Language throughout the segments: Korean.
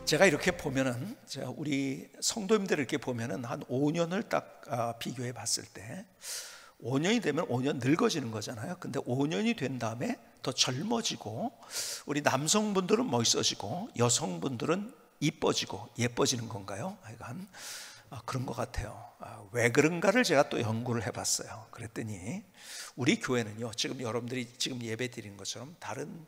제가 이렇게 보면은, 제가 우리 성도님들 이렇게 보면은 한 5년을 딱 비교해 봤을 때 5년이 되면 5년 늙어지는 거잖아요. 근데 5년이 된 다음에 더 젊어지고, 우리 남성분들은 멋있어지고 여성분들은 이뻐지고 예뻐지는 건가요? 하여간 그런 것 같아요. 왜 그런가를 제가 또 연구를 해봤어요. 그랬더니 우리 교회는요, 지금 여러분들이 지금 예배 드리는 것처럼 다른,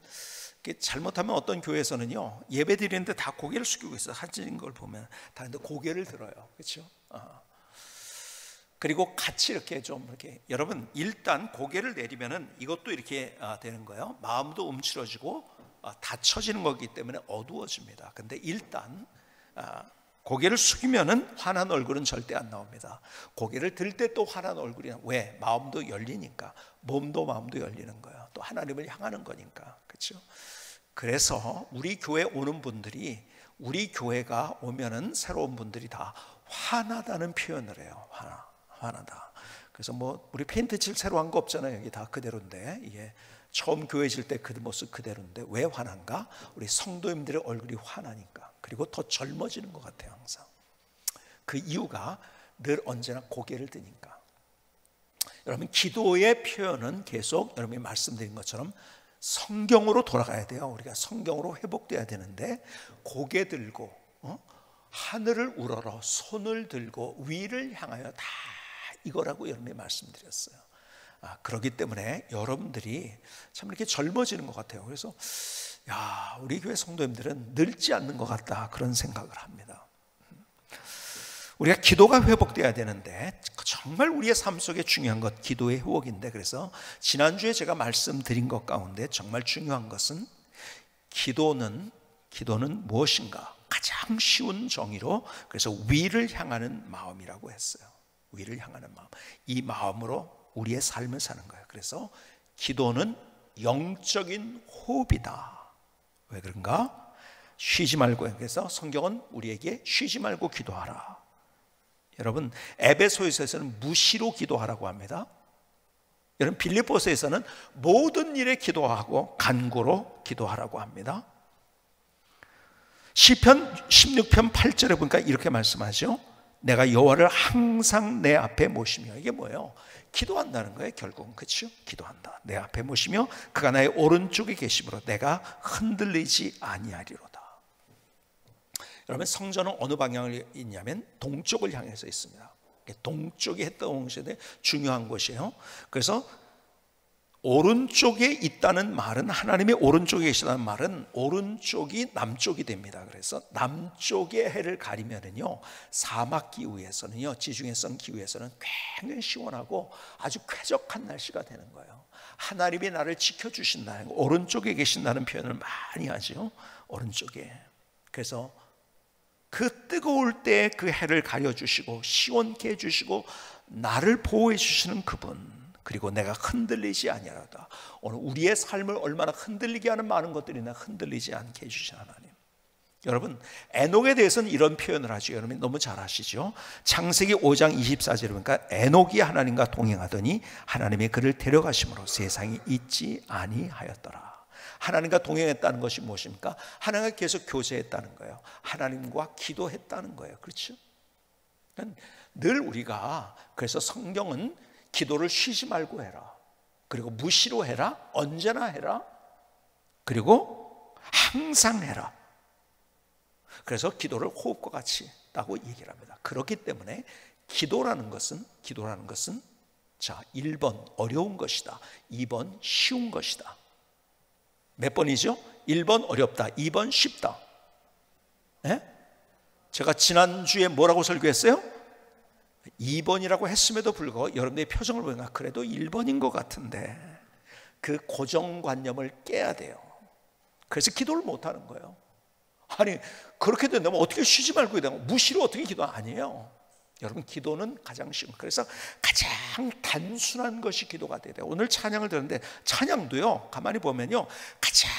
잘못하면 어떤 교회에서는요 예배 드리는데 다 고개를 숙이고 있어요. 사진 걸 보면 다 근데 고개를 들어요. 그렇죠? 그리고 같이 이렇게 좀 이렇게, 여러분 일단 고개를 내리면은 이것도 이렇게 되는 거예요. 마음도 움츠러지고 닫혀지는 거기 때문에 어두워집니다. 근데 일단 고개를 숙이면은 환한 얼굴은 절대 안 나옵니다. 고개를 들 때 또 환한 얼굴이 왜? 마음도 열리니까. 몸도 마음도 열리는 거예요. 또 하나님을 향하는 거니까. 그렇죠? 그래서 우리 교회 오는 분들이, 우리 교회가 오면은 새로운 분들이 다 환하다는 표현을 해요. 환하다. 그래서 뭐 우리 페인트 칠 새로 한 거 없잖아요. 여기 다 그대로인데, 이게 처음 교회 질 때 그 모습 그대로인데 왜 환한가? 우리 성도님들의 얼굴이 환하니까. 그리고 더 젊어지는 것 같아요. 항상 그 이유가 늘 언제나 고개를 드니까. 여러분, 기도의 표현은 계속 여러분이 말씀드린 것처럼 성경으로 돌아가야 돼요. 우리가 성경으로 회복돼야 되는데, 고개 들고 하늘을 우러러 손을 들고 위를 향하여, 다 이거라고 여러분이 말씀드렸어요. 그렇기 때문에 여러분들이 참 이렇게 젊어지는 것 같아요. 그래서 우리 교회 성도님들은 늙지 않는 것 같다, 그런 생각을 합니다. 우리가 기도가 회복돼야 되는데, 정말 우리의 삶 속에 중요한 것, 기도의 회복인데, 그래서 지난주에 제가 말씀드린 것 가운데 정말 중요한 것은 기도는 무엇인가? 가장 쉬운 정의로, 그래서 위를 향하는 마음이라고 했어요. 위를 향하는 마음, 이 마음으로 우리의 삶을 사는 거예요. 그래서 기도는 영적인 호흡이다. 왜 그런가? 쉬지 말고. 그래서 성경은 우리에게 쉬지 말고 기도하라. 여러분, 에베소서에서는 무시로 기도하라고 합니다. 여러분, 빌립보서에서는 모든 일에 기도하고 간구로 기도하라고 합니다. 시편 16편 8절에 보니까 이렇게 말씀하죠. 내가 여호와를 항상 내 앞에 모시며. 이게 뭐예요? 기도한다는 거예요. 결국은. 그렇죠? 기도한다. 내 앞에 모시며 그가 나의 오른쪽에 계심으로 내가 흔들리지 아니하리로다. 여러분, 성전은 어느 방향을 있냐면 동쪽을 향해서 있습니다. 동쪽이 해 떠오르는데 중요한 곳이에요. 그래서 오른쪽에 있다는 말은, 하나님의 오른쪽에 계시다는 말은 오른쪽이 남쪽이 됩니다. 그래서 남쪽의 해를 가리면은요, 사막 기후에서는요, 지중해성 기후에서는 굉장히 시원하고 아주 쾌적한 날씨가 되는 거예요. 하나님이 나를 지켜주신다는 거, 오른쪽에 계신다는 표현을 많이 하죠. 오른쪽에. 그래서 그 뜨거울 때 그 해를 가려주시고 시원케 해주시고 나를 보호해 주시는 그분, 그리고 내가 흔들리지 아니하다. 오늘 우리의 삶을 얼마나 흔들리게 하는 많은 것들이 나 흔들리지 않게 해주신 하나님. 여러분, 에녹에 대해서는 이런 표현을 하죠. 여러분 너무 잘 아시죠? 창세기 5장 24절에 보니까 에녹이 하나님과 동행하더니 하나님의 그를 데려가심으로 세상이 있지 아니하였더라. 하나님과 동행했다는 것이 무엇입니까? 하나님과 계속 교제했다는 거예요. 하나님과 기도했다는 거예요. 그렇죠? 늘 우리가, 그래서 성경은 기도를 쉬지 말고 해라, 그리고 무시로 해라, 언제나 해라, 그리고 항상 해라. 그래서 기도를 호흡과 같이 했다고 얘기를 합니다. 그렇기 때문에 기도라는 것은 자, 1번 어려운 것이다, 2번 쉬운 것이다. 몇 번이죠? 1번 어렵다, 2번 쉽다. 네? 제가 지난주에 뭐라고 설교했어요? 2번이라고 했음에도 불구하고 여러분의 표정을 보니까 그래도 1번인 것 같은데, 그 고정관념을 깨야 돼요. 그래서 기도를 못하는 거예요. 아니, 그렇게 된다면 어떻게 쉬지 말고 기도하고 무시로 어떻게 기도 아니에요. 여러분, 기도는 가장 쉬운, 그래서 가장 단순한 것이 기도가 돼야 돼요. 오늘 찬양을 들었는데 찬양도요, 가만히 보면요, 가장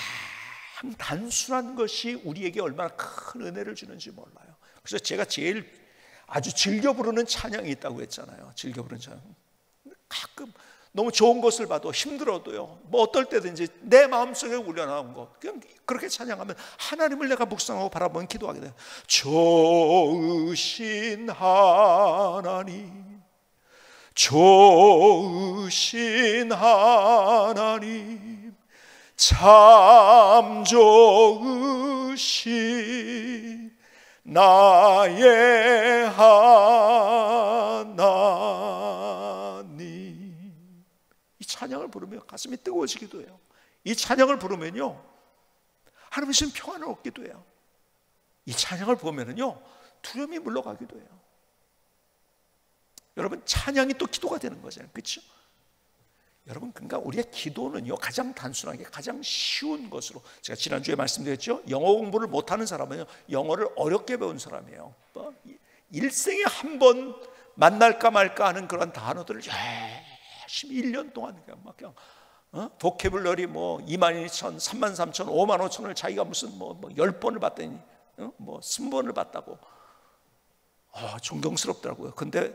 단순한 것이 우리에게 얼마나 큰 은혜를 주는지 몰라요. 그래서 제가 제일 아주 즐겨 부르는 찬양이 있다고 했잖아요. 즐겨 부르는 찬양. 가끔 너무 좋은 것을 봐도 힘들어도요, 뭐 어떨 때든지 내 마음속에 울려나온 것, 그냥 그렇게 찬양하면 하나님을 내가 묵상하고 바라보면 기도하게 돼요. 좋으신 하나님, 좋으신 하나님, 참 좋으신 나의 하나님. 이 찬양을 부르면 가슴이 뜨거워지기도 해요. 이 찬양을 부르면요, 하나님의 평안을 얻기도 해요. 이 찬양을 보면은요, 두려움이 물러가기도 해요. 여러분, 찬양이 또 기도가 되는 거잖아요, 그렇죠? 여러분, 그러니까 우리의 기도는요, 가장 단순하게 가장 쉬운 것으로, 제가 지난주에 말씀드렸죠, 영어 공부를 못하는 사람은요, 영어를 어렵게 배운 사람이에요. 일생에 한 번 만날까 말까 하는 그런 단어들을 열심히 1년 동안 그냥 보캐블러리 뭐 22,000, 33,000, 55,000을 자기가 무슨 뭐 10번을 봤더니 뭐 20번을 봤다고. 존경스럽더라고요. 근데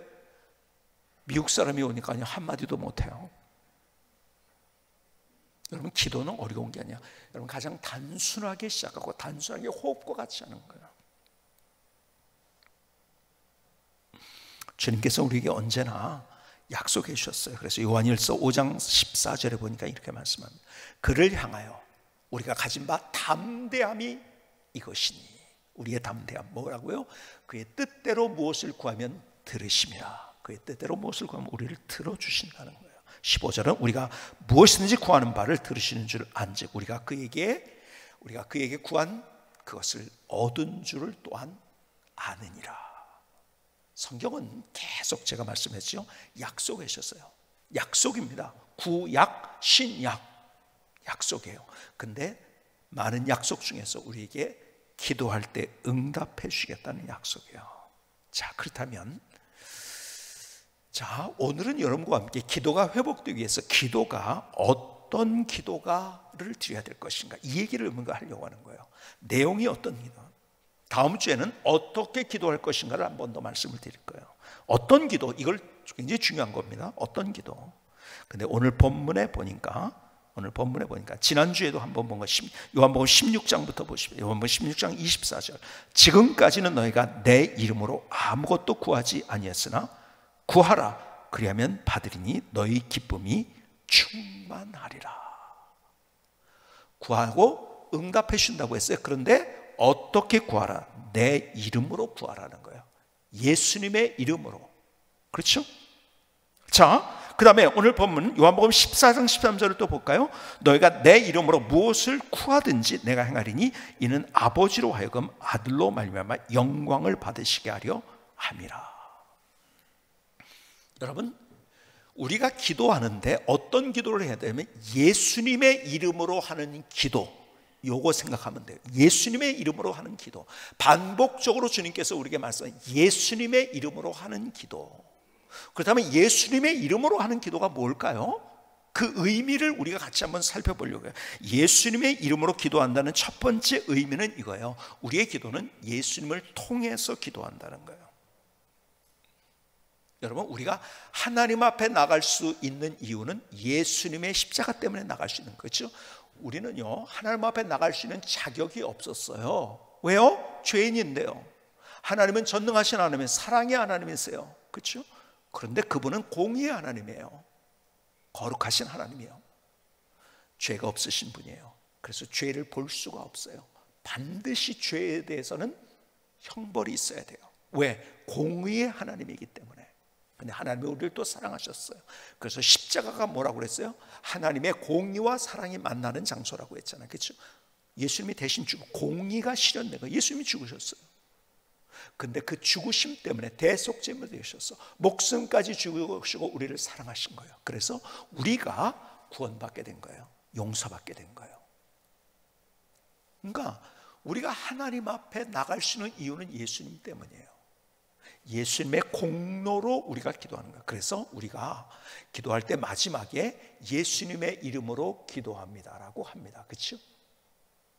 미국 사람이 오니까 한마디도 못해요. 여러분, 기도는 어려운 게 아니야. 여러분, 가장 단순하게 시작하고 단순하게 호흡과 같이 하는 거예요. 주님께서 우리에게 언제나 약속해 주셨어요. 그래서 요한일서 5장 14절에 보니까 이렇게 말씀합니다. 그를 향하여 우리가 가진 바 담대함이 이것이니. 우리의 담대함 뭐라고요? 그의 뜻대로 무엇을 구하면 들으시며, 그의 뜻대로 무엇을 구하면 우리를 들어주신다는 거예요. 15절은 우리가 무엇이든지 구하는 바를 들으시는 줄 안즉 우리가 그에게 구한 그것을 얻은 줄을 또한 아느니라. 성경은 계속 제가 말씀했죠, 약속해 주셨어요. 약속입니다. 구약, 신약, 약속이에요. 근데 많은 약속 중에서 우리에게 기도할 때 응답해 주시겠다는 약속이에요. 자, 그렇다면 오늘은 여러분과 함께 기도가 회복되기 위해서 기도가 어떤 기도가를 드려야 될 것인가, 이 얘기를 뭔가 하려고 하는 거예요. 내용이 어떤 기도, 다음 주에는 어떻게 기도할 것인가를 한 번 더 말씀을 드릴 거예요. 어떤 기도, 이걸 굉장히 중요한 겁니다. 어떤 기도. 근데 오늘 본문에 보니까 지난주에도 한번 본 거 요한복음 16장부터 보시면, 요한복음 16장 24절, 지금까지는 너희가 내 이름으로 아무것도 구하지 아니했으나 구하라, 그리하면 받으리니 너희 기쁨이 충만하리라. 구하고 응답해 주신다고 했어요. 그런데 어떻게 구하라? 내 이름으로 구하라는 거예요. 예수님의 이름으로. 그렇죠? 자, 그 다음에 오늘 본문 요한복음 14장 13절을 또 볼까요? 너희가 내 이름으로 무엇을 구하든지 내가 행하리니 이는 아버지로 하여금 아들로 말미암아 영광을 받으시게 하려 함이라. 여러분, 우리가 기도하는데 어떤 기도를 해야 되냐면 예수님의 이름으로 하는 기도, 요거 생각하면 돼요. 예수님의 이름으로 하는 기도. 반복적으로 주님께서 우리에게 말씀하신 예수님의 이름으로 하는 기도. 그렇다면 예수님의 이름으로 하는 기도가 뭘까요? 그 의미를 우리가 같이 한번 살펴보려고 해요. 예수님의 이름으로 기도한다는 첫 번째 의미는 이거예요. 우리의 기도는 예수님을 통해서 기도한다는 거예요. 여러분, 우리가 하나님 앞에 나갈 수 있는 이유는 예수님의 십자가 때문에 나갈 수 있는 거죠. 우리는요, 하나님 앞에 나갈 수 있는 자격이 없었어요. 왜요? 죄인인데요. 하나님은 전능하신 하나님이에요. 사랑의 하나님이세요. 그렇죠? 그런데 그분은 공의의 하나님이에요. 거룩하신 하나님이에요. 죄가 없으신 분이에요. 그래서 죄를 볼 수가 없어요. 반드시 죄에 대해서는 형벌이 있어야 돼요. 왜? 공의의 하나님이기 때문에. 근데 하나님이 우리를 또 사랑하셨어요. 그래서 십자가가 뭐라고 그랬어요? 하나님의 공의와 사랑이 만나는 장소라고 했잖아요. 그렇죠? 예수님이 대신 죽고 공의가 실현된 거예요. 예수님이 죽으셨어요. 근데 그 죽으심 때문에 대속제물이 되셔서 목숨까지 죽으시고 우리를 사랑하신 거예요. 그래서 우리가 구원받게 된 거예요. 용서받게 된 거예요. 그러니까 우리가 하나님 앞에 나갈 수 있는 이유는 예수님 때문이에요. 예수님의 공로로 우리가 기도하는 거예요. 그래서 우리가 기도할 때 마지막에 예수님의 이름으로 기도합니다라고 합니다. 그렇죠?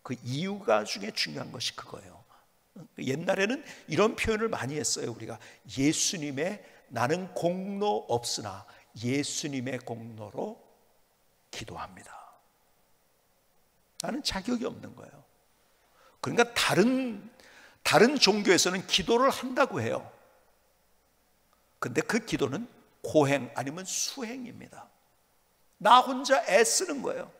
그 이유가 중에 중요한 것이 그거예요. 옛날에는 이런 표현을 많이 했어요. 우리가 예수님의 나는 공로 없으나 예수님의 공로로 기도합니다. 나는 자격이 없는 거예요. 그러니까 다른 종교에서는 기도를 한다고 해요. 근데 그 기도는 고행 아니면 수행입니다. 나 혼자 애쓰는 거예요.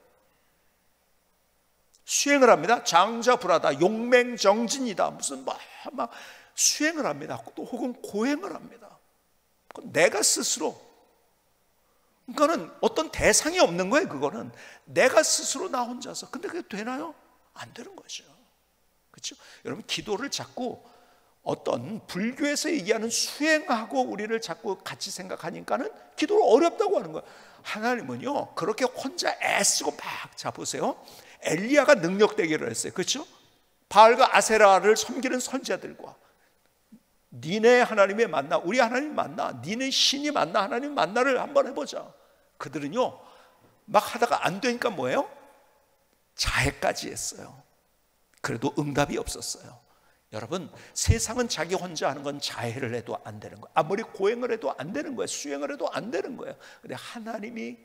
수행을 합니다. 장자불하다, 용맹정진이다, 무슨 막 수행을 합니다. 또 혹은 고행을 합니다. 내가 스스로, 그거는 어떤 대상이 없는 거예요. 그거는 내가 스스로 나 혼자서. 근데 그게 되나요? 안 되는 거죠. 그렇죠? 여러분, 기도를 자꾸 어떤 불교에서 얘기하는 수행하고 우리를 자꾸 같이 생각하니까는 기도를 어렵다고 하는 거예요. 하나님은요, 그렇게 혼자 애쓰고 막, 자 보세요, 엘리야가 능력 대결을 했어요. 그렇죠? 바알과 아세라를 섬기는 선지자들과, 니네 하나님이 맞나, 우리 하나님 맞나, 니네 신이 맞나, 하나님 맞나를 한번 해보자. 그들은요 막 하다가 안 되니까 뭐예요? 자해까지 했어요. 그래도 응답이 없었어요. 여러분, 세상은 자기 혼자 하는 건 자해를 해도 안 되는 거예요. 아무리 고행을 해도 안 되는 거예요. 수행을 해도 안 되는 거예요. 근데 하나님이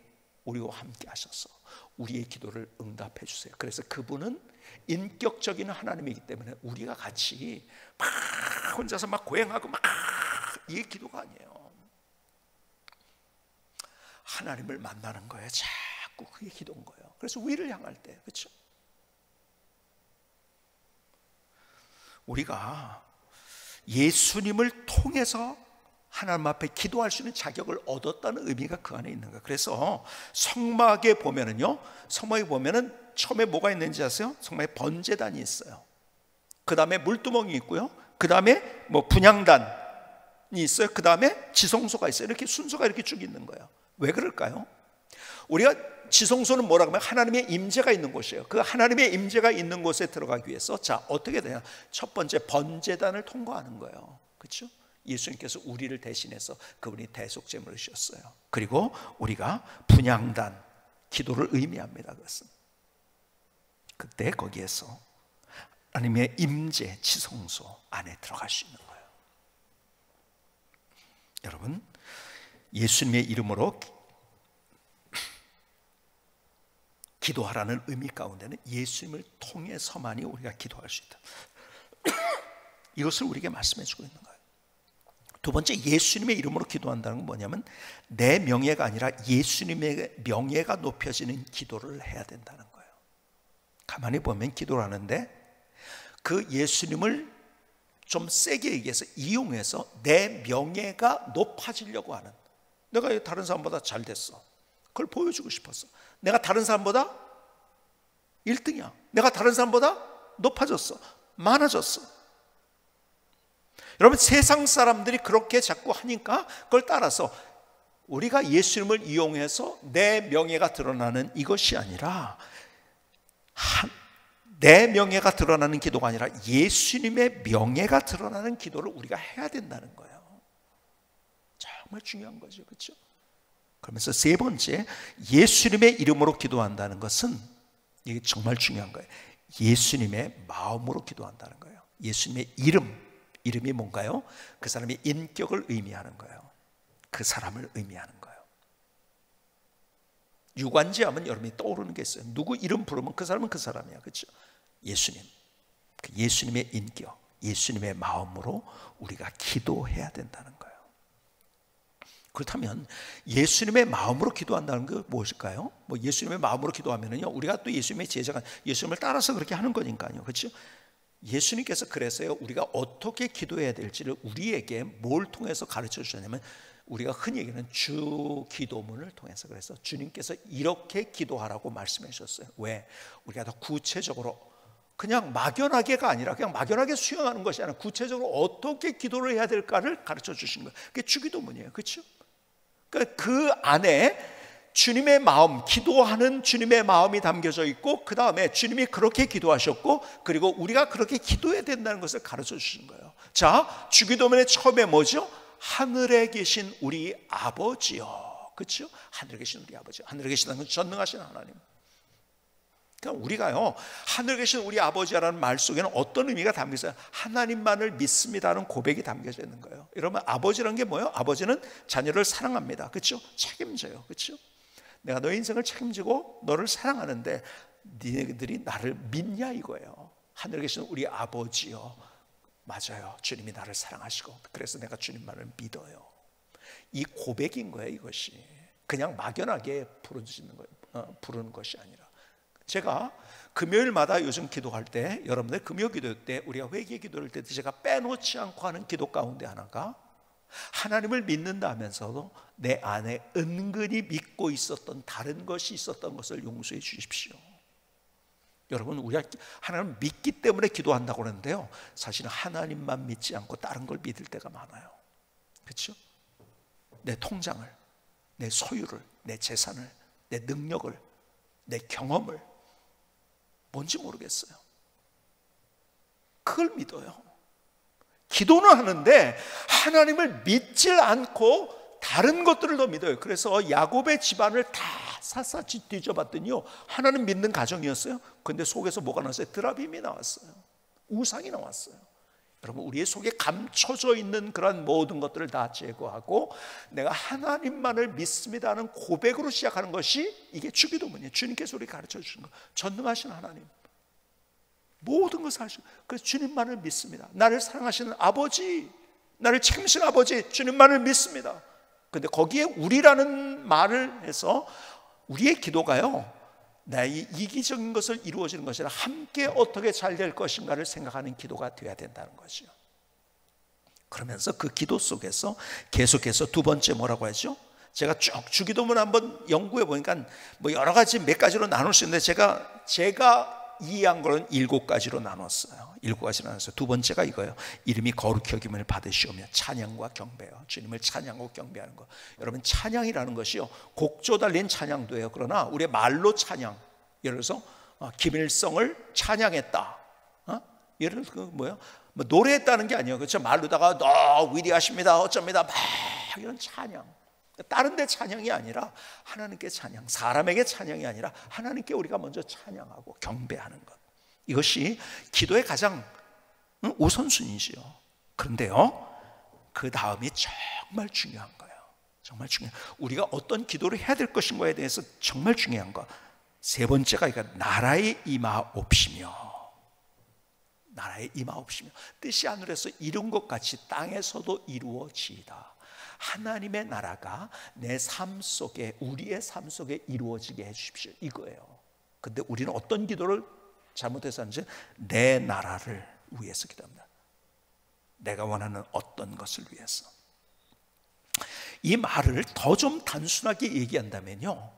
우리와 함께 하셔서 우리의 기도를 응답해 주세요. 그래서 그분은 인격적인 하나님이기 때문에 우리가 같이 막 혼자서 막 고행하고 막, 이게 기도가 아니에요. 하나님을 만나는 거예요. 자꾸 그게 기도인 거예요. 그래서 위를 향할 때, 그렇죠? 우리가 예수님을 통해서 하나님 앞에 기도할 수 있는 자격을 얻었다는 의미가 그 안에 있는 거예요. 그래서 성막에 보면은요, 성막에 보면은 처음에 뭐가 있는지 아세요? 성막에 번제단이 있어요. 그 다음에 물두멍이 있고요. 그 다음에 뭐 분향단이 있어요. 그 다음에 지성소가 있어요. 이렇게 순서가 이렇게 쭉 있는 거예요. 왜 그럴까요? 우리가 지성소는 뭐라고 하면 하나님의 임재가 있는 곳이에요. 그 하나님의 임재가 있는 곳에 들어가기 위해서, 자, 어떻게 되냐? 첫 번째 번제단을 통과하는 거예요. 그렇죠? 예수님께서 우리를 대신해서 그분이 대속제물을 주셨어요. 그리고 우리가 분향단, 기도를 의미합니다. 그것은 그때 거기에서 하나님의 임재, 지성소 안에 들어갈 수 있는 거예요. 여러분, 예수님의 이름으로 기도하라는 의미 가운데는 예수님을 통해서만이 우리가 기도할 수 있다. 이것을 우리에게 말씀해 주고 있는 거예요. 두 번째, 예수님의 이름으로 기도한다는 건 뭐냐면 내 명예가 아니라 예수님의 명예가 높여지는 기도를 해야 된다는 거예요. 가만히 보면 기도를 하는데 그 예수님을 좀 세게 얘기해서 이용해서 내 명예가 높아지려고 하는, 내가 다른 사람보다 잘 됐어, 그걸 보여주고 싶었어. 내가 다른 사람보다 1등이야. 내가 다른 사람보다 높아졌어, 많아졌어. 여러분, 세상 사람들이 그렇게 자꾸 하니까 그걸 따라서 우리가 예수님을 이용해서 내 명예가 드러나는 이것이 아니라, 내 명예가 드러나는 기도가 아니라 예수님의 명예가 드러나는 기도를 우리가 해야 된다는 거예요. 정말 중요한 거죠. 그렇죠? 그러면서 세 번째, 예수님의 이름으로 기도한다는 것은, 이게 정말 중요한 거예요. 예수님의 마음으로 기도한다는 거예요. 예수님의 이름이 뭔가요? 그 사람의 인격을 의미하는 거예요. 그 사람을 의미하는 거예요. 유관지 하면 여러분이 떠오르는 게 있어요. 누구 이름 부르면 그 사람은 그 사람이야. 그렇죠? 예수님, 그 예수님의 인격, 예수님의 마음으로 우리가 기도해야 된다는 거예요. 그렇다면 예수님의 마음으로 기도한다는 게 무엇일까요? 뭐 예수님의 마음으로 기도하면은요, 우리가 또 예수님의 제자가 예수님을 따라서 그렇게 하는 거니까요. 그렇죠? 예수님께서 그래서요, 우리가 어떻게 기도해야 될지를 우리에게 뭘 통해서 가르쳐 주셨냐면, 우리가 흔히 얘기하는 주 기도문을 통해서, 그래서 주님께서 이렇게 기도하라고 말씀해 주셨어요. 왜? 우리가 더 구체적으로, 그냥 막연하게가 아니라 그냥 막연하게 수용하는 것이 아니라 구체적으로 어떻게 기도를 해야 될까를 가르쳐 주신 거예요. 그게 주기도문이에요. 그렇죠? 그러니까 그 안에 주님의 마음, 기도하는 주님의 마음이 담겨져 있고, 그 다음에 주님이 그렇게 기도하셨고, 그리고 우리가 그렇게 기도해야 된다는 것을 가르쳐 주신 거예요. 자, 주기도문의 처음에 뭐죠? 하늘에 계신 우리 아버지요. 그렇죠? 하늘에 계신 우리 아버지. 하늘에 계시다는 건 전능하신 하나님. 그러니까 우리가요, 하늘에 계신 우리 아버지라는 말 속에는 어떤 의미가 담겨 있어요? 하나님만을 믿습니다는 고백이 담겨져 있는 거예요. 여러분, 아버지라는 게 뭐예요? 아버지는 자녀를 사랑합니다. 그렇죠? 책임져요. 그렇죠? 내가 너의 인생을 책임지고 너를 사랑하는데 니네들이 나를 믿냐 이거예요. 하늘에 계신 우리 아버지요, 맞아요, 주님이 나를 사랑하시고 그래서 내가 주님만을 믿어요. 이 고백인 거예요. 이것이 그냥 막연하게 부르는 것이 아니라. 제가 금요일마다 요즘 기도할 때, 여러분들 금요 기도 때 우리가 회개 기도할 때 제가 빼놓지 않고 하는 기도 가운데 하나가, 하나님을 믿는다 하면서도 내 안에 은근히 믿고 있었던 다른 것이 있었던 것을 용서해 주십시오. 여러분, 우리가 하나님을 믿기 때문에 기도한다고 그러는데요, 사실은 하나님만 믿지 않고 다른 걸 믿을 때가 많아요. 그렇죠? 내 통장을, 내 소유를, 내 재산을, 내 능력을, 내 경험을, 뭔지 모르겠어요. 그걸 믿어요. 기도는 하는데 하나님을 믿질 않고 다른 것들을 더 믿어요. 그래서 야곱의 집안을 다 샅샅이 뒤져봤더니요, 하나님 믿는 가정이었어요. 근데 속에서 뭐가 나왔어요? 드라빔이 나왔어요. 우상이 나왔어요. 여러분, 우리의 속에 감춰져 있는 그런 모든 것들을 다 제거하고 내가 하나님만을 믿습니다 하는 고백으로 시작하는 것이, 이게 주기도문이에요. 주님께서 우리 가르쳐 주신 거. 전능하신 하나님, 모든 것을 하시고, 그래서 주님만을 믿습니다. 나를 사랑하시는 아버지, 나를 책임지는 아버지, 주님만을 믿습니다. 근데 거기에 우리라는 말을 해서 우리의 기도가요, 나의 이기적인 것을 이루어지는 것이 아니라 함께 어떻게 잘 될 것인가를 생각하는 기도가 되어야 된다는 것이요. 그러면서 그 기도 속에서 계속해서 두 번째 뭐라고 하죠? 제가 쭉 주기도문 한번 연구해 보니까 뭐 여러 가지 몇 가지로 나눌 수 있는데 제가 이해한 거는 7가지로 나눴어요. 7가지로 나눴어요. 두 번째가 이거예요. 이름이 거룩히 여김을 받으시오며 찬양과 경배요. 주님을 찬양하고 경배하는 거. 여러분, 찬양이라는 것이요, 곡조 달린 찬양도예요. 그러나 우리의 말로 찬양, 예를 들어서 김일성을 찬양했다, 예를 들어서 뭐예요? 뭐 노래했다는 게 아니에요. 그렇죠? 말로다가 너 위대하십니다, 어쩝니다, 막 이런 찬양. 다른 데 찬양이 아니라 하나님께 찬양, 사람에게 찬양이 아니라 하나님께 우리가 먼저 찬양하고 경배하는 것, 이것이 기도의 가장 우선순위지요. 그런데요, 그 다음이 정말 중요한 거예요. 정말 중요해요. 우리가 어떤 기도를 해야 될 것인가에 대해서 정말 중요한 거. 세 번째가 이거, 나라의 임하옵시며, 나라의 임하옵시며, 뜻이 하늘에서 이룬 것 같이 땅에서도 이루어지이다. 하나님의 나라가 내 삶 속에, 우리의 삶 속에 이루어지게 해주십시오, 이거예요. 근데 우리는 어떤 기도를 잘못해서 하는지, 내 나라를 위해서 기도합니다. 내가 원하는 어떤 것을 위해서. 이 말을 더 좀 단순하게 얘기한다면요,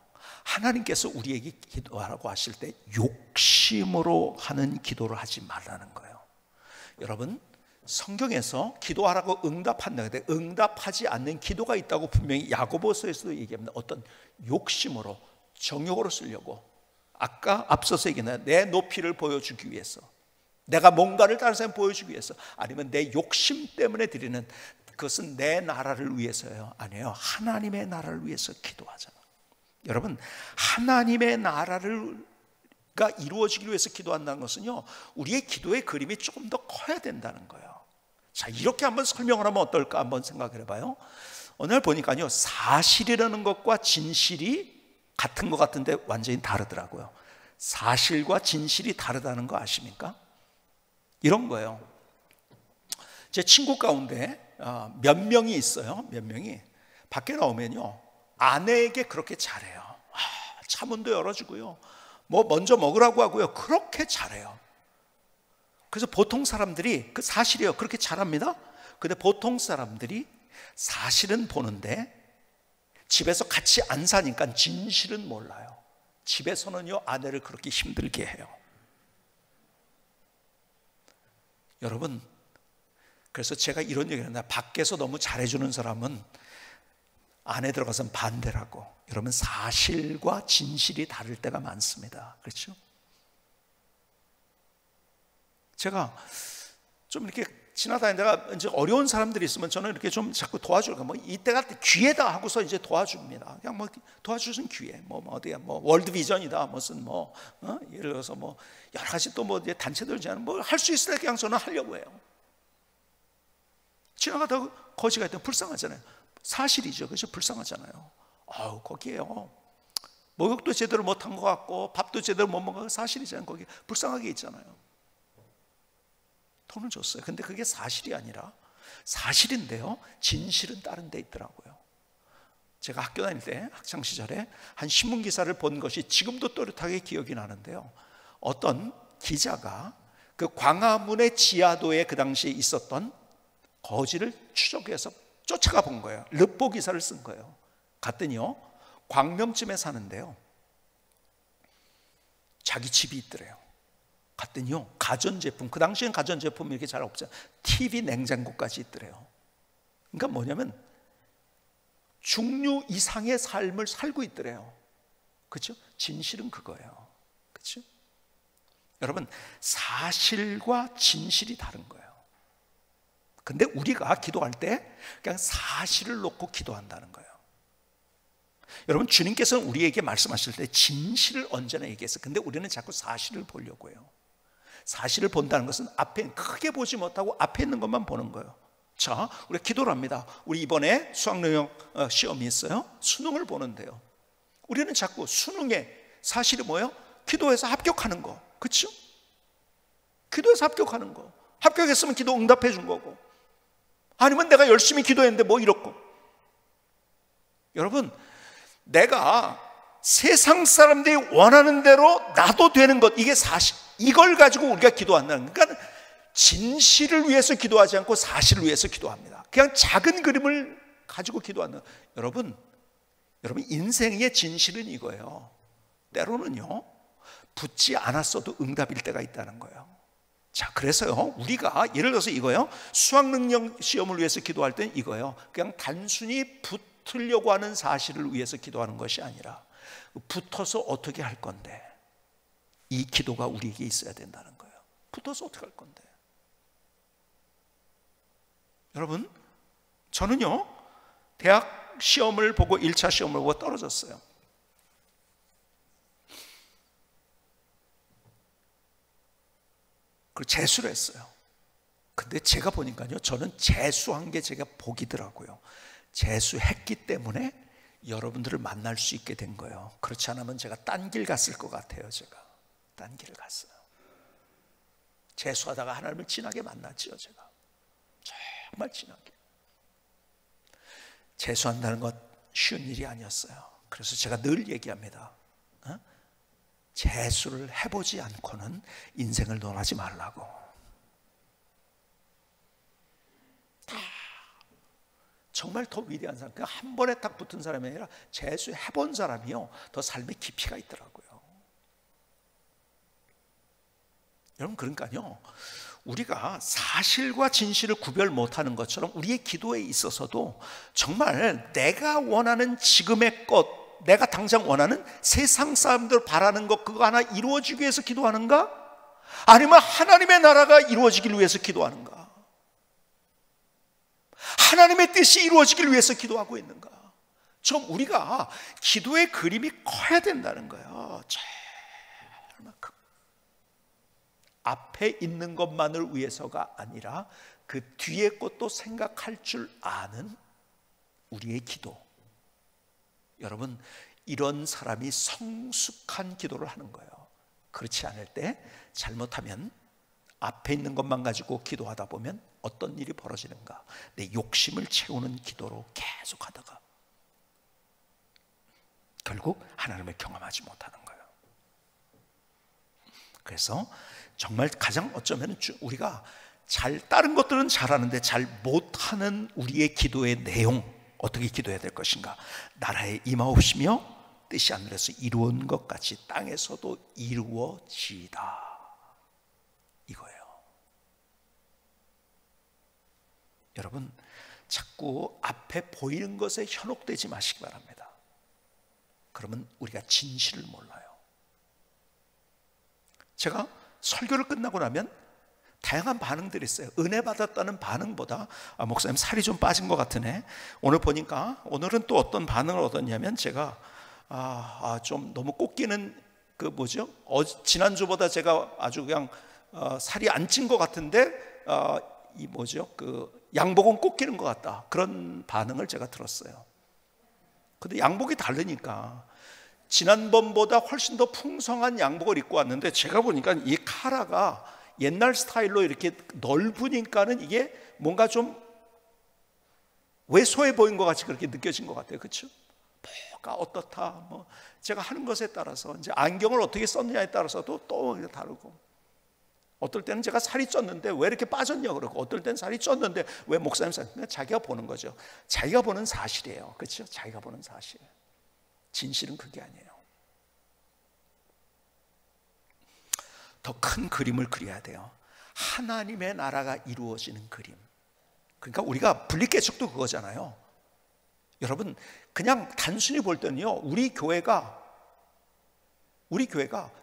하나님께서 우리에게 기도하라고 하실 때 욕심으로 하는 기도를 하지 말라는 거예요. 여러분, 성경에서 기도하라고 응답한다, 근데 응답하지 않는 기도가 있다고 분명히 야고보서에서도 얘기합니다. 어떤 욕심으로, 정욕으로 쓰려고, 아까 앞서서 얘기했나요? 내 높이를 보여주기 위해서, 내가 뭔가를 다른 사람에 보여주기 위해서, 아니면 내 욕심 때문에 드리는, 그것은 내 나라를 위해서요? 아니에요. 하나님의 나라를 위해서 기도하잖아. 여러분, 하나님의 나라가 이루어지기 위해서 기도한다는 것은요, 우리의 기도의 그림이 조금 더 커야 된다는 거예요. 자, 이렇게 한번 설명을 하면 어떨까 한번 생각을 해봐요. 오늘 보니까요, 사실이라는 것과 진실이 같은 것 같은데 완전히 다르더라고요. 사실과 진실이 다르다는 거 아십니까? 이런 거예요. 제 친구 가운데 몇 명이 있어요. 몇 명이 밖에 나오면요, 아내에게 그렇게 잘해요. 차 문도 열어주고요, 뭐 먼저 먹으라고 하고요, 그렇게 잘해요. 그래서 보통 사람들이, 그 사실이에요, 그렇게 잘합니다. 근데 보통 사람들이 사실은 보는데 집에서 같이 안 사니까 진실은 몰라요. 집에서는요, 아내를 그렇게 힘들게 해요. 여러분, 그래서 제가 이런 얘기를 합니다. 밖에서 너무 잘해주는 사람은 안에 들어가서는 반대라고. 여러분, 사실과 진실이 다를 때가 많습니다. 그렇죠? 제가 좀 이렇게 지나다니다가 이제 어려운 사람들이 있으면 저는 이렇게 좀 자꾸 도와주고, 뭐 이때가 기회다 하고서 이제 도와줍니다. 그냥 뭐 도와주신 기회, 뭐 어디야, 뭐 월드비전이다, 무슨 뭐 예를 들어서 뭐 여러 가지 또 뭐 단체들 뭐 할 수 있을 때 그냥 저는 하려고 해요. 지나가다가 거지가 있다면 불쌍하잖아요. 사실이죠. 그래서 불쌍하잖아요. 아우, 거기에요, 목욕도 제대로 못한 것 같고 밥도 제대로 못 먹은 거 사실이잖아요. 거기 불쌍하게 있잖아요. 돈을 줬어요. 근데 그게 사실이 아니라, 사실인데요, 진실은 다른 데 있더라고요. 제가 학교 다닐 때 학창 시절에 한 신문 기사를 본 것이 지금도 또렷하게 기억이 나는데요, 어떤 기자가 그 광화문의 지하도에 그 당시에 있었던 거지를 추적해서 쫓아가 본 거예요. 르포 기사를 쓴 거예요. 갔더니요, 광명쯤에 사는데요, 자기 집이 있더래요. 갔더니요, 가전제품, 그 당시엔 가전제품이 이렇게 잘 없잖아요. TV 냉장고까지 있더래요. 그러니까 뭐냐면 중류 이상의 삶을 살고 있더래요. 그렇죠? 진실은 그거예요. 그렇죠? 여러분, 사실과 진실이 다른 거예요. 근데 우리가 기도할 때 그냥 사실을 놓고 기도한다는 거예요. 여러분, 주님께서는 우리에게 말씀하실 때 진실을 언제나 얘기했어요. 근데 우리는 자꾸 사실을 보려고 해요. 사실을 본다는 것은 앞에 크게 보지 못하고 앞에 있는 것만 보는 거예요. 자, 우리가 기도를 합니다. 우리 이번에 수학능력 시험이 있어요. 수능을 보는데요, 우리는 자꾸 수능의 사실이 뭐예요? 기도해서 합격하는 거. 그렇죠? 기도해서 합격하는 거. 합격했으면 기도 응답해 준 거고, 아니면 내가 열심히 기도했는데 뭐 이렇고. 여러분, 내가 세상 사람들이 원하는 대로 나도 되는 것, 이게 사실, 이걸 가지고 우리가 기도한다는, 그러니까 진실을 위해서 기도하지 않고 사실을 위해서 기도합니다. 그냥 작은 그림을 가지고 기도한다. 여러분 인생의 진실은 이거예요. 때로는요, 붙지 않았어도 응답일 때가 있다는 거예요. 자, 그래서요, 우리가 예를 들어서 이거예요, 수학능력 시험을 위해서 기도할 땐 이거예요, 그냥 단순히 붙으려고 하는 사실을 위해서 기도하는 것이 아니라 붙어서 어떻게 할 건데, 이 기도가 우리에게 있어야 된다는 거예요. 붙어서 어떻게 할 건데. 여러분, 저는요, 대학 시험을 보고 1차 시험을 보고 떨어졌어요. 그리고 재수를 했어요. 근데 제가 보니까요, 저는 재수한 게 제가 복이더라고요. 재수했기 때문에 여러분들을 만날 수 있게 된 거예요. 그렇지 않으면 제가 딴 길 갔을 것 같아요. 제가 딴 길을 갔어요. 재수하다가 하나님을 진하게 만났죠. 제가 정말 진하게. 재수한다는 것 쉬운 일이 아니었어요. 그래서 제가 늘 얘기합니다. 재수를 해보지 않고는 인생을 논하지 말라고. 정말 더 위대한 사람, 그냥 한 번에 딱 붙은 사람이 아니라 재수해본 사람이요, 더 삶의 깊이가 있더라고요. 여러분, 그러니까요, 우리가 사실과 진실을 구별 못하는 것처럼 우리의 기도에 있어서도 정말 내가 원하는 지금의 것, 내가 당장 원하는 세상 사람들 바라는 것, 그거 하나 이루어지기 위해서 기도하는가? 아니면 하나님의 나라가 이루어지기 위해서 기도하는가? 하나님의 뜻이 이루어지길 위해서 기도하고 있는가? 좀 우리가 기도의 그림이 커야 된다는 거예요. 얼마큼 앞에 있는 것만을 위해서가 아니라 그 뒤에 것도 생각할 줄 아는 우리의 기도. 여러분, 이런 사람이 성숙한 기도를 하는 거예요. 그렇지 않을 때 잘못하면 앞에 있는 것만 가지고 기도하다 보면 어떤 일이 벌어지는가? 내 욕심을 채우는 기도로 계속 하다가 결국 하나님을 경험하지 못하는 거예요. 그래서 정말 가장 어쩌면 우리가 다른 것들은 잘하는데 잘 못하는 우리의 기도의 내용, 어떻게 기도해야 될 것인가? 나라에 임하옵시며 뜻이 하늘에서 이루어진 것 같이 땅에서도 이루어지이다, 이거예요. 여러분, 자꾸 앞에 보이는 것에 현혹되지 마시기 바랍니다. 그러면 우리가 진실을 몰라요. 제가 설교를 끝나고 나면 다양한 반응들이 있어요. 은혜 받았다는 반응보다 목사님 살이 좀 빠진 것 같으네. 오늘 보니까 오늘은 또 어떤 반응을 얻었냐면 제가 좀 너무 꽂기는 그 뭐죠? 지난주보다 제가 아주 그냥 살이 안 찐 것 같은데 이 뭐죠? 그 양복은 꽂기는 것 같다. 그런 반응을 제가 들었어요. 근데 양복이 다르니까 지난번보다 훨씬 더 풍성한 양복을 입고 왔는데 제가 보니까 이 카라가 옛날 스타일로 이렇게 넓으니까는 이게 뭔가 좀 왜소해 보인 것 같이 그렇게 느껴진 것 같아요. 그렇죠? 뭐가 어떻다, 뭐 제가 하는 것에 따라서 이제 안경을 어떻게 썼느냐에 따라서도 또 다르고, 어떨 때는 제가 살이 쪘는데 왜 이렇게 빠졌냐 그러고, 어떨 때는 살이 쪘는데 왜 목사님 살? 자기가 보는 거죠. 자기가 보는 사실이에요. 그렇죠? 자기가 보는 사실. 진실은 그게 아니에요. 더 큰 그림을 그려야 돼요. 하나님의 나라가 이루어지는 그림. 그러니까 우리가 분리개척도 그거잖아요. 여러분, 그냥 단순히 볼 때는요, 우리 교회가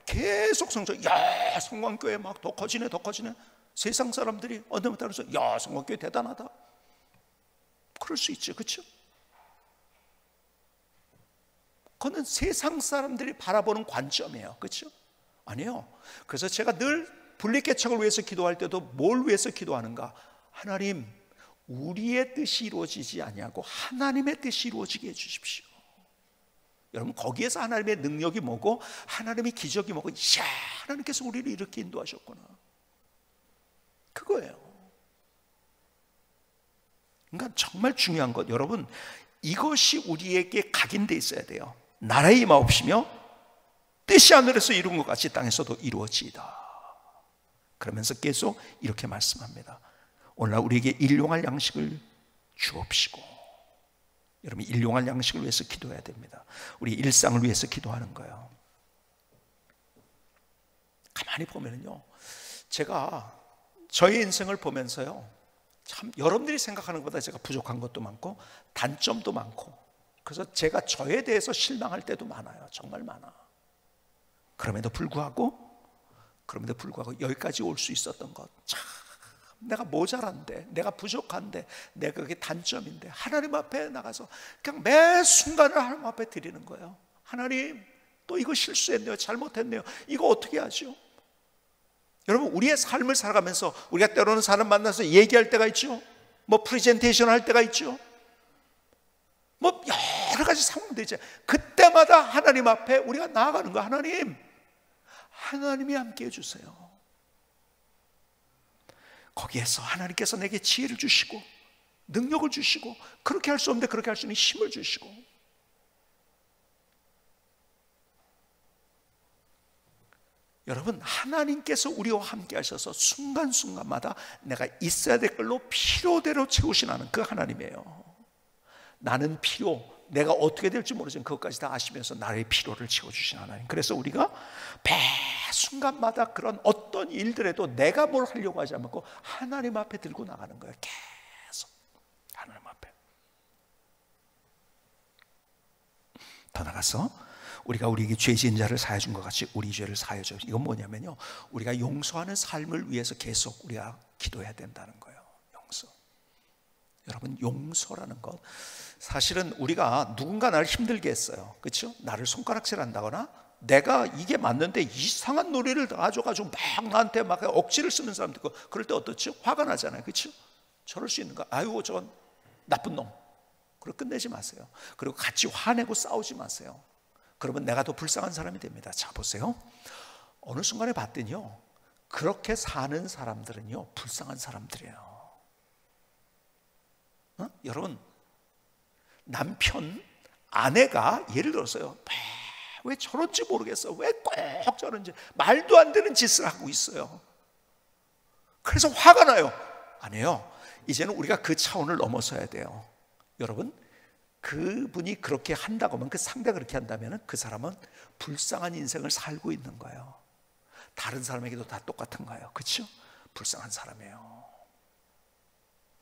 계속 성장, 야, 성광교회 막 더 커지네, 더 커지네. 세상 사람들이 어느 날 따라서 야, 성광교회 대단하다. 그럴 수 있죠, 그렇죠? 그거는 세상 사람들이 바라보는 관점이에요, 그렇죠? 아니요. 그래서 제가 늘 분리개척을 위해서 기도할 때도 뭘 위해서 기도하는가? 하나님, 우리의 뜻이 이루어지지 아니하고 하나님의 뜻이 이루어지게 해주십시오. 여러분, 거기에서 하나님의 능력이 뭐고 하나님의 기적이 뭐고, 이야, 하나님께서 우리를 이렇게 인도하셨구나, 그거예요. 그러니까 정말 중요한 것, 여러분, 이것이 우리에게 각인돼 있어야 돼요. 나라의 임하옵시며 뜻이 하늘에서 이룬 것 같이 땅에서도 이루어지이다. 그러면서 계속 이렇게 말씀합니다. 오늘날 우리에게 일용할 양식을 주옵시고. 여러분, 일용할 양식을 위해서 기도해야 됩니다. 우리 일상을 위해서 기도하는 거예요. 가만히 보면요, 제가 저의 인생을 보면서요, 참 여러분들이 생각하는 것보다 제가 부족한 것도 많고 단점도 많고, 그래서 제가 저에 대해서 실망할 때도 많아요. 정말 많아. 그럼에도 불구하고 여기까지 올 수 있었던 것, 참 내가 모자란데, 내가 부족한데, 내가 그게 단점인데 하나님 앞에 나가서 그냥 매 순간을 하나님 앞에 드리는 거예요. 하나님, 또 이거 실수했네요, 잘못했네요, 이거 어떻게 하죠? 여러분, 우리의 삶을 살아가면서 우리가 때로는 사람 만나서 얘기할 때가 있죠. 뭐 프레젠테이션 할 때가 있죠. 뭐 여러 가지 상황도 있죠. 그때마다 하나님 앞에 우리가 나아가는 거야. 하나님이 함께 해주세요. 거기에서 하나님께서 내게 지혜를 주시고 능력을 주시고, 그렇게 할 수 없는데 그렇게 할 수 있는 힘을 주시고. 여러분, 하나님께서 우리와 함께 하셔서 순간순간마다 내가 있어야 될 걸로 필요대로 채우시는 그 하나님이에요. 나는 필요, 내가 어떻게 될지 모르지만 그것까지 다 아시면서 나의 필요를 채워주신 하나님. 그래서 우리가 매 순간마다 그런 어떤 일들에도 내가 뭘 하려고 하지 않고 하나님 앞에 들고 나가는 거예요. 계속 하나님 앞에. 더 나가서 우리가 우리에게 죄 지은 자를 사해 준 것 같이 우리 죄를 사해 줘. 이건 뭐냐면요, 우리가 용서하는 삶을 위해서 계속 우리가 기도해야 된다는 거예요. 용서. 여러분, 용서라는 것, 사실은 우리가 누군가 나를 힘들게 했어요. 그렇죠? 나를 손가락질 한다거나 내가 이게 맞는데 이상한 노래를 가져가지고 막 나한테 막 억지를 쓰는 사람도 있고, 그럴 때 어떻죠? 화가 나잖아요. 그렇죠? 저럴 수 있는가? 아유, 저건 나쁜 놈. 그리고 끝내지 마세요. 그리고 같이 화내고 싸우지 마세요. 그러면 내가 더 불쌍한 사람이 됩니다. 자, 보세요. 어느 순간에 봤더니요, 그렇게 사는 사람들은요, 불쌍한 사람들이에요. 여러분, 남편, 아내가 예를 들어서요, 왜 저런지 모르겠어, 왜 꼭 저런지, 말도 안 되는 짓을 하고 있어요. 그래서 화가 나요. 아니에요. 이제는 우리가 그 차원을 넘어서야 돼요. 여러분, 그분이 그렇게 한다고 하면, 그 상대가 그렇게 한다면 그 사람은 불쌍한 인생을 살고 있는 거예요. 다른 사람에게도 다 똑같은 거예요. 그렇죠? 불쌍한 사람이에요.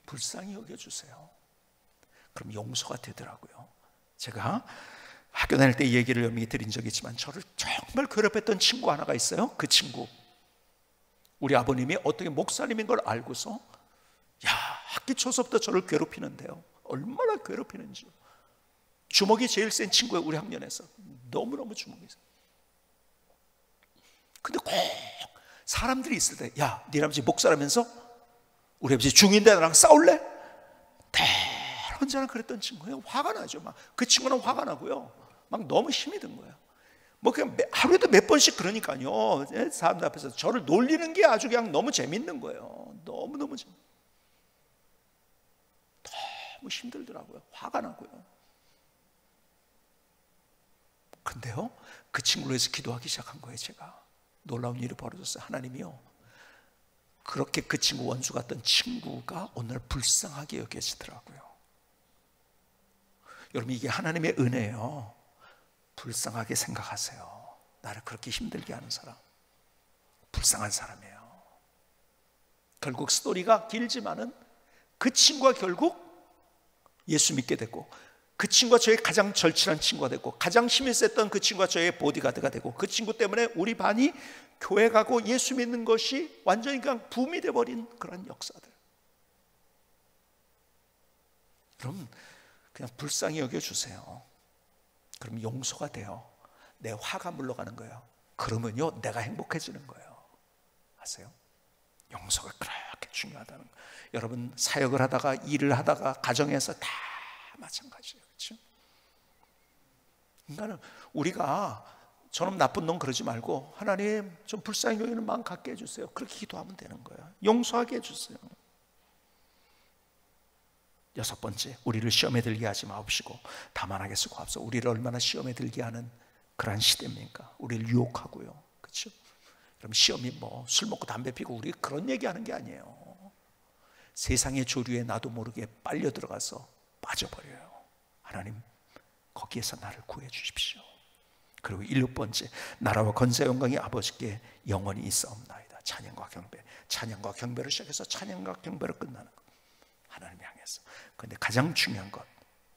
불쌍히 여겨주세요. 그럼 용서가 되더라고요. 제가 학교 다닐 때 이 얘기를 여러분에게 드린 적이 있지만, 저를 정말 괴롭혔던 친구 하나가 있어요. 그 친구 우리 아버님이 어떻게 목사님인 걸 알고서 학기 초서부터 저를 괴롭히는데요. 얼마나 괴롭히는지. 주먹이 제일 센 친구예요. 우리 학년에서 너무너무 주먹이 세. 근데 꼭 사람들이 있을 때, 야, 네 아버지 목사라면서 우리 아버지 중인데 나랑 싸울래? 언제나 그랬던 친구예요. 화가 나죠. 막 그 친구는 화가 나고요. 막 너무 힘이 든 거예요. 뭐 그냥 하루에도 몇 번씩 그러니까요. 사람들 앞에서 저를 놀리는 게 아주 그냥 너무 재밌는 거예요. 너무 재밌. 너무 힘들더라고요. 화가 나고요. 근데요, 그 친구를 위해서 기도하기 시작한 거예요. 제가 놀라운 일이 벌어졌어요. 하나님이요, 그렇게 그 친구 원수 같던 친구가 오늘 불쌍하게 여겨지더라고요. 여러분, 이게 하나님의 은혜예요. 불쌍하게 생각하세요. 나를 그렇게 힘들게 하는 사람, 불쌍한 사람이에요. 결국 스토리가 길지만은 그 친구가 결국 예수 믿게 됐고, 그 친구가 저의 가장 절친한 친구가 됐고, 가장 힘이 셌던 그 친구가 저의 보디가드가 되고, 그 친구 때문에 우리 반이 교회 가고 예수 믿는 것이 완전히 그냥 붐이 돼버린 그런 역사들. 그럼 그냥 불쌍히 여겨주세요. 그럼 용서가 돼요. 내 화가 물러가는 거예요. 그러면요, 내가 행복해지는 거예요. 아세요? 용서가 그렇게 중요하다는 거예요. 여러분, 사역을 하다가, 일을 하다가, 가정에서 다 마찬가지예요. 그렇죠? 인간은 우리가 저놈 나쁜 놈 그러지 말고, 하나님 좀 불쌍히 여기는 마음 갖게 해주세요. 그렇게 기도하면 되는 거예요. 용서하게 해주세요. 6번째, 우리를 시험에 들게 하지 마옵시고 다만하게 수고하옵소서. 우리를 얼마나 시험에 들게 하는 그러한 시대입니까? 우리를 유혹하고요. 그렇죠? 그럼 시험이 뭐 술 먹고 담배 피고 우리 그런 얘기하는 게 아니에요. 세상의 조류에 나도 모르게 빨려 들어가서 빠져버려요. 하나님, 거기에서 나를 구해 주십시오. 그리고 7번째, 나라와 권세 영광이 아버지께 영원히 있사옵나이다. 찬양과 경배, 찬양과 경배를 시작해서 찬양과 경배로 끝나는 것, 하나님 향해서. 그런데 가장 중요한 것,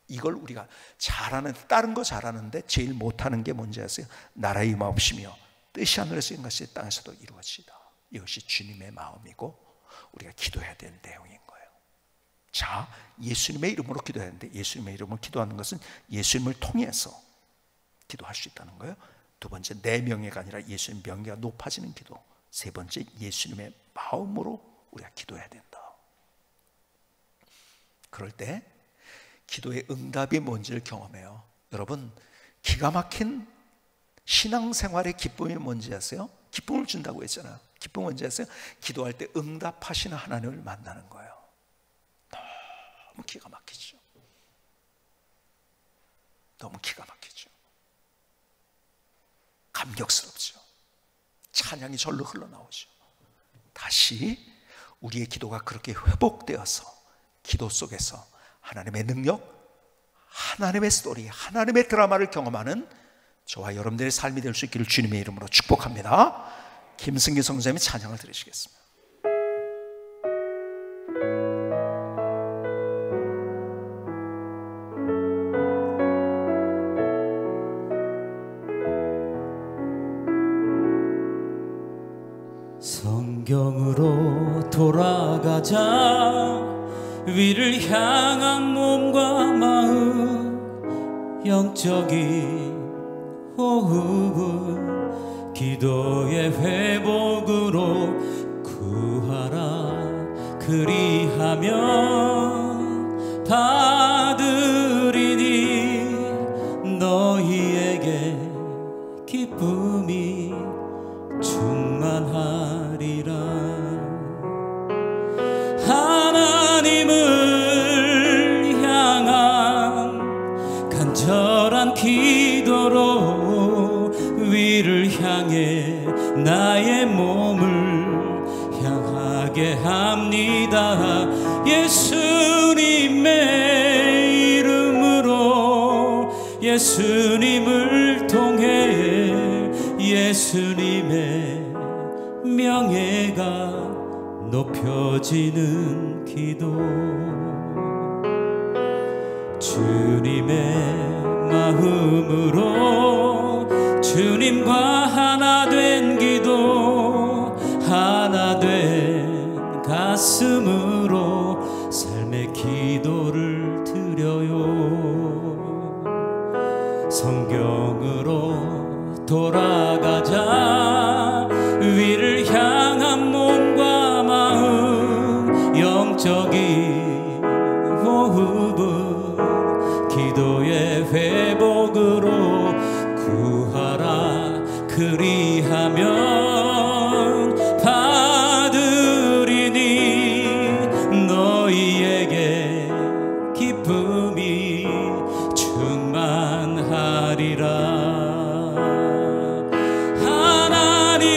이걸 우리가 잘하는, 다른 거 잘하는데 제일 못하는 게 뭔지 아세요? 나라의 마옵시며 뜻이 하늘에서 이룬 것이 땅에서도 이루어지다. 이것이 주님의 마음이고 우리가 기도해야 되는 내용인 거예요. 자, 예수님의 이름으로 기도해야 하는데, 예수님의 이름으로 기도하는 것은 예수님을 통해서 기도할 수 있다는 거예요. 2번째, 내 명예가 아니라 예수님 명예가 높아지는 기도. 3번째, 예수님의 마음으로 우리가 기도해야 된다. 그럴 때 기도의 응답이 뭔지를 경험해요. 여러분, 기가 막힌 신앙생활의 기쁨이 뭔지 아세요? 기쁨을 준다고 했잖아요. 기쁨 뭔지 아세요? 기도할 때 응답하시는 하나님을 만나는 거예요. 너무 기가 막히죠. 너무 기가 막히죠. 감격스럽죠. 찬양이 절로 흘러나오죠. 다시 우리의 기도가 그렇게 회복되어서 기도 속에서 하나님의 능력, 하나님의 스토리, 하나님의 드라마를 경험하는 저와 여러분들의 삶이 될 수 있기를 주님의 이름으로 축복합니다. 김승기 성사님이 찬양을 드리시겠습니다. 성경으로 돌아가자. 위를 향한 몸과 마음, 영적인 호흡은 기도의 회복으로 구하라. 그리하면 받으리니 너희에게 기쁨이 충만하리라. 하나님을 향한 간절한 기도로 위를 향해 나의 몸을 향하게 합니다. 예수님의 이름으로, 예수님을 통해 예수님의 명예가 높여지는 기도. 주님의 마음으로 주님과 하나 된 기도, 하나 향한 몸과 마음 영적인 호흡은 기도의 회복으로 구하라. 그리하면 받으리니 너희에게 기쁨이 충만하리라.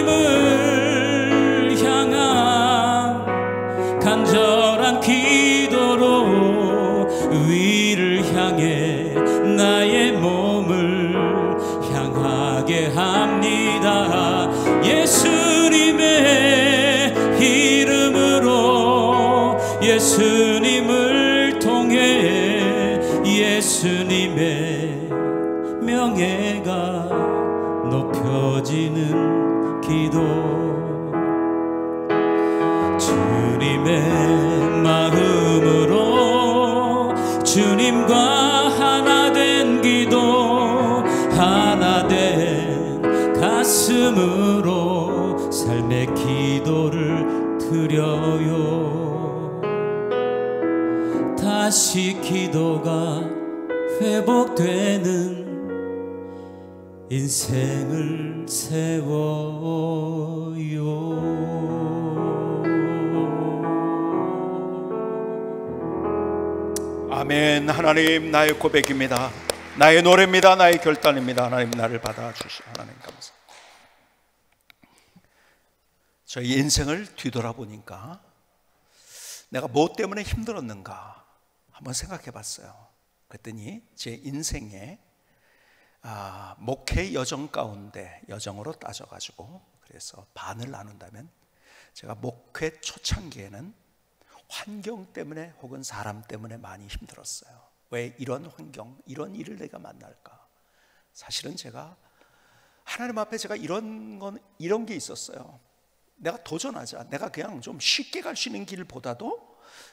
하나님을 향한 간절한 기도로 위를 향해 나의 몸을 향하게 합니다. 예수님의 이름으로, 예수님을 통해 예수님의 명예가 높여지는 기도. 주님의 마음으로 주님과 하나 된 기도, 하나 된 가슴으로 삶의 기도를 드려요. 다시 기도가 회복되는 인생을 세워요. 아멘. 하나님, 나의 고백입니다. 나의 노래입니다. 나의 결단입니다. 하나님, 나를 받아주시오. 하나님 감사합니다. 저희 인생을 뒤돌아보니까 내가 뭐 때문에 힘들었는가 한번 생각해 봤어요. 그랬더니 제 인생에 목회 여정 가운데, 여정으로 따져가지고 그래서 반을 나눈다면, 제가 목회 초창기에는 환경 때문에 혹은 사람 때문에 많이 힘들었어요. 왜 이런 환경, 이런 일을 내가 만날까? 사실은 제가 하나님 앞에 제가 이런 게 있었어요. 내가 도전하자. 내가 그냥 좀 쉽게 갈 수 있는 길보다도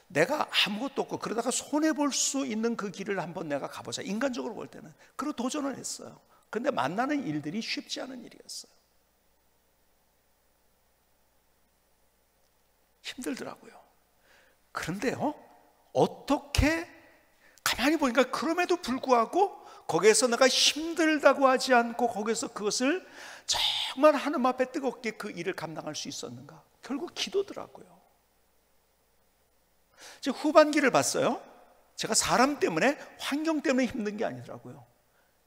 내가 아무것도 없고 그러다가 손해볼 수 있는 그 길을 한번 내가 가보자. 인간적으로 볼 때는. 그리고 도전을 했어요. 근데 만나는 일들이 쉽지 않은 일이었어요. 힘들더라고요. 그런데요, 어떻게 가만히 보니까 그럼에도 불구하고 거기에서 내가 힘들다고 하지 않고 거기에서 그것을 정말 하나님 앞에 뜨겁게 그 일을 감당할 수 있었는가? 결국 기도더라고요. 제 후반기를 봤어요. 제가 사람 때문에, 환경 때문에 힘든 게 아니더라고요.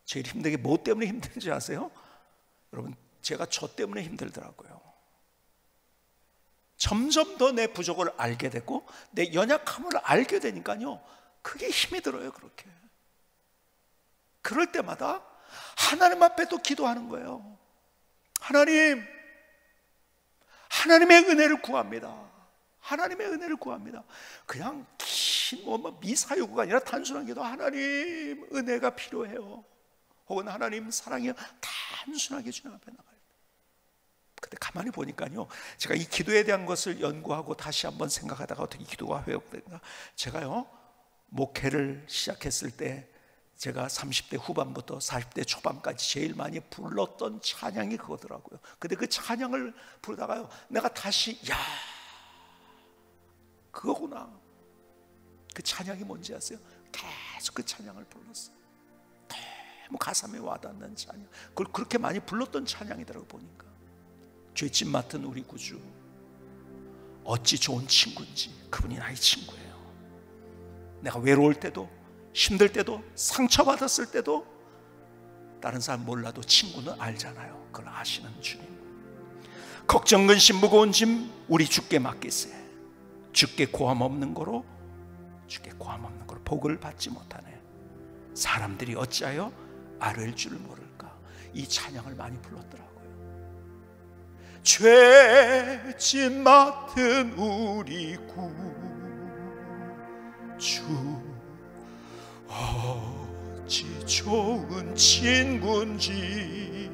제일 힘든 게 뭐 때문에 힘든지 아세요? 여러분, 제가 저 때문에 힘들더라고요. 점점 더 내 부족을 알게 되고 내 연약함을 알게 되니까요, 그게 힘이 들어요. 그렇게 그럴 때마다 하나님 앞에 또 기도하는 거예요. 하나님, 하나님의 은혜를 구합니다. 하나님의 은혜를 구합니다. 그냥 긴 미사요구가 아니라 단순한 기도. 하나님, 은혜가 필요해요. 혹은 하나님, 사랑이요. 단순하게 주님 앞에 나가요. 근데 가만히 보니까요, 제가 이 기도에 대한 것을 연구하고 다시 한번 생각하다가 어떻게 기도가 회복되는가. 제가요, 목회를 시작했을 때 제가 30대 후반부터 40대 초반까지 제일 많이 불렀던 찬양이 그거더라고요. 근데 그 찬양을 부르다가요, 내가 다시 그거구나. 그 찬양이 뭔지 아세요? 계속 그 찬양을 불렀어요. 너무 가슴에 와닿는 찬양. 그걸 그렇게 많이 불렀던 찬양이더라고. 보니까 죄짓 맡은 우리 구주, 어찌 좋은 친구인지. 그분이 나의 친구예요. 내가 외로울 때도, 힘들 때도, 상처받았을 때도 다른 사람 몰라도 친구는 알잖아요. 그걸 아시는 주님. 걱정, 근심, 무거운 짐 우리 주께 맡기세. 주께 고함 없는 거로, 주께 고함 없는 거로 복을 받지 못하네. 사람들이 어찌하여 아뢰일 줄 모를까. 이 찬양을 많이 불렀더라고요. 죄짓 맡은 우리 구주, 어찌 좋은 친구인지.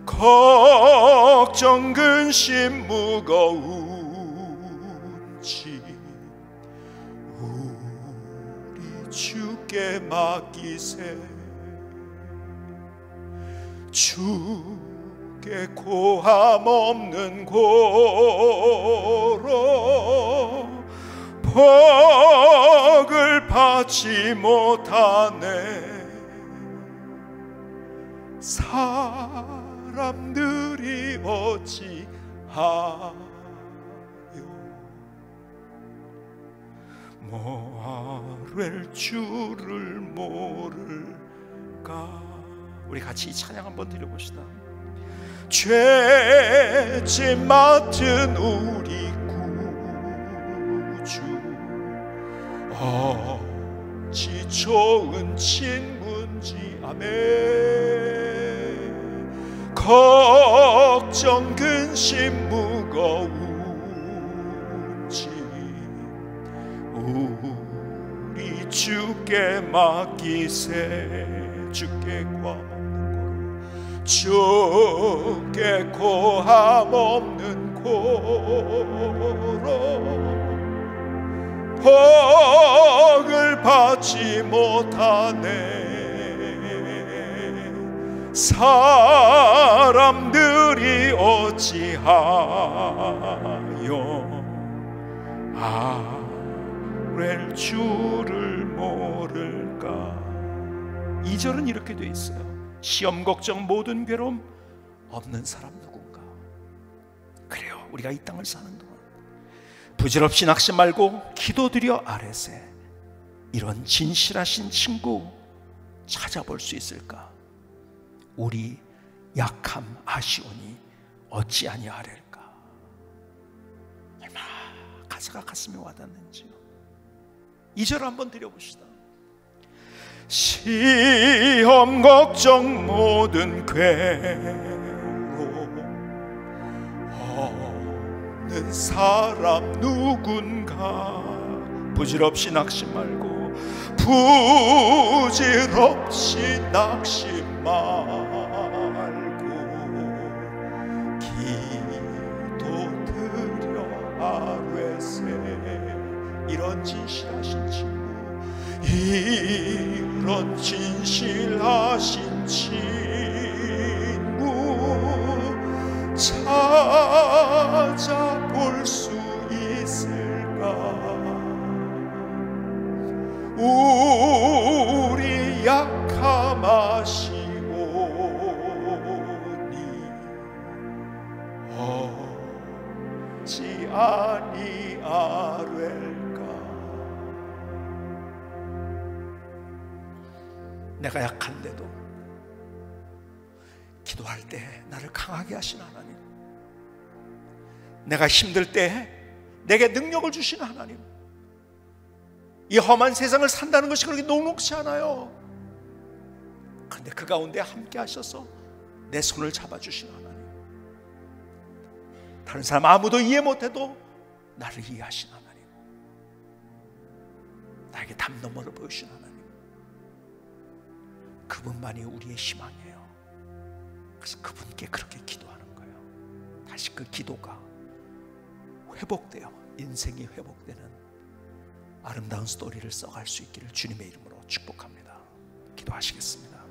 걱정, 근심, 무거운 짐 우리 주께 맡기세. 주께 고함 없는 고로 복을 받지 못하네. 사람들이 어찌하여 모아렐 줄을 모를까. 우리 같이 이 찬양 한번 드려봅시다. 죄짐 맡은 우리 구주, 어찌 좋은 친구인지. 아멘. 걱정 근심 무거운지 우리 주께 맡기세. 주께 고함 주께 고함 없는 고로 복을 받지 못하네. 사람들이 어찌하여 아랠 줄을 모를까. 2절은 이렇게 돼 있어요. 시험 걱정 모든 괴로움 없는 사람 누군가. 그래요, 우리가 이 땅을 사는 동안 부질없이 낙심 말고 기도드려 아뢰세. 이런 진실하신 친구 찾아볼 수 있을까? 우리 약함 아시오니 어찌 아니하랴까. 얼마나 가사가 가슴에 와닿는지요. 2절 한번 드려봅시다. 시험 걱정 모든 괴로움 없는 사람 누군가. 부질없이 낙심 말고 부질없이 낙심 말고 기도드려 아뢰세. 이런 진실하신 친구, 이런 진실하신 친구 찾아볼 수 있을까? 우리 약함 아시오니 어찌 아니하랴. 내가 약한데도 기도할 때 나를 강하게 하신 하나님, 내가 힘들 때 내게 능력을 주신 하나님, 이 험한 세상을 산다는 것이 그렇게 녹록지 않아요. 그런데 그 가운데 함께 하셔서 내 손을 잡아주신 하나님, 다른 사람 아무도 이해 못해도 나를 이해하신 하나님, 나에게 담 너머를 보여주신 하나님, 그분만이 우리의 희망이에요. 그래서 그분께 그렇게 기도하는 거예요. 다시 그 기도가 회복되어 인생이 회복되는 아름다운 스토리를 써갈 수 있기를 주님의 이름으로 축복합니다. 기도하시겠습니다.